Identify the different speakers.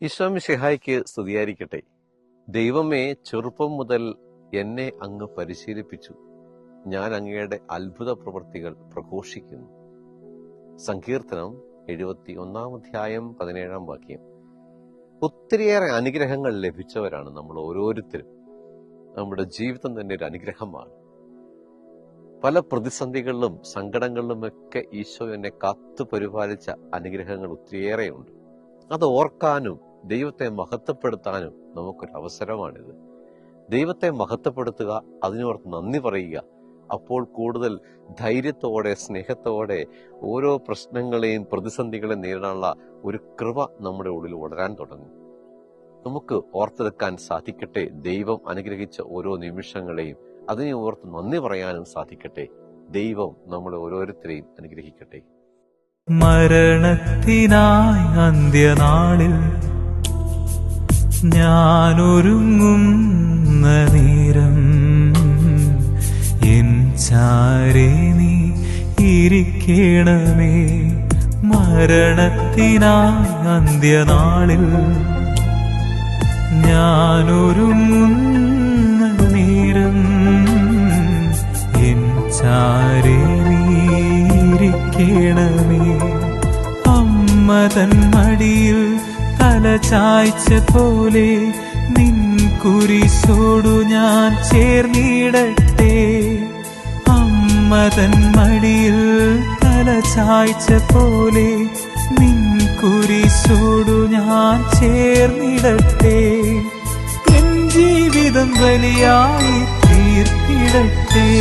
Speaker 1: ഈശോ മിശിഹായ്ക്ക് സ്തുതിയായിരിക്കട്ടെ. ദൈവമേ, ചെറുപ്പം മുതൽ എന്നെ അങ്ങ് പരിശീലിപ്പിച്ചു. ഞാൻ അങ്ങയുടെ അത്ഭുത പ്രവൃത്തികൾ പ്രഘോഷിക്കുന്നു. സങ്കീർത്തനം 71-17 ഒത്തിരിയേറെ അനുഗ്രഹങ്ങൾ ലഭിച്ചവരാണ് നമ്മൾ ഓരോരുത്തരും. നമ്മുടെ ജീവിതം തന്നെ ഒരു അനുഗ്രഹമാണ്. പല പ്രതിസന്ധികളിലും സങ്കടങ്ങളിലുമൊക്കെ ഈശോ എന്നെ കാത്തു പരിപാലിച്ച അനുഗ്രഹങ്ങൾ ഒത്തിരിയേറെയുണ്ട്. അത് ഓർക്കാനും ദൈവത്തെ മഹത്വപ്പെടുത്താനും നമുക്കൊരു അവസരമാണിത്. ദൈവത്തെ മഹത്വപ്പെടുത്തുക, അതിനോർത്ത് നന്ദി പറയുക. അപ്പോൾ കൂടുതൽ ധൈര്യത്തോടെ, സ്നേഹത്തോടെ ഓരോ പ്രശ്നങ്ങളെയും പ്രതിസന്ധികളെയും നേരിടാനുള്ള ഒരു കൃപ നമ്മുടെ ഉള്ളിൽ വളരാൻ തുടങ്ങും. നമുക്ക് ഓർത്തെടുക്കാൻ സാധിക്കട്ടെ ദൈവം അനുഗ്രഹിച്ച ഓരോ നിമിഷങ്ങളെയും. അതിനെ ഓർത്ത് നന്ദി പറയാനും സാധിക്കട്ടെ. ദൈവം നമ്മളെ ഓരോരുത്തരെയും അനുഗ്രഹിക്കട്ടെ.
Speaker 2: മരണത്തിനായി അന്ത്യനാളിൽ ഞാനൊരുങ്ങുന്ന നേരം എൻ ചാരേ നീ ഇരിക്കണമേ. മരണത്തിനായി അന്ത്യനാളിൽ ഞാനൊരുങ്ങുന്ന നേരം എൻ ചാരേ നീ ഇരിക്കണമേ. അമ്മതൻ മടിയിൽ തല ചായ്ച്ച പോലെ നിൻ കുരിശോടു ഞാൻ ചേർന്നിടട്ടെ. അമ്മതൻ മടിയിൽ തല ചായ്ച്ച പോലെ നിൻ കുരിശോടു ഞാൻ ചേർന്നിടട്ടെ. എൻ ജീവിതം ബലിയായി തീർത്തിടട്ടെ.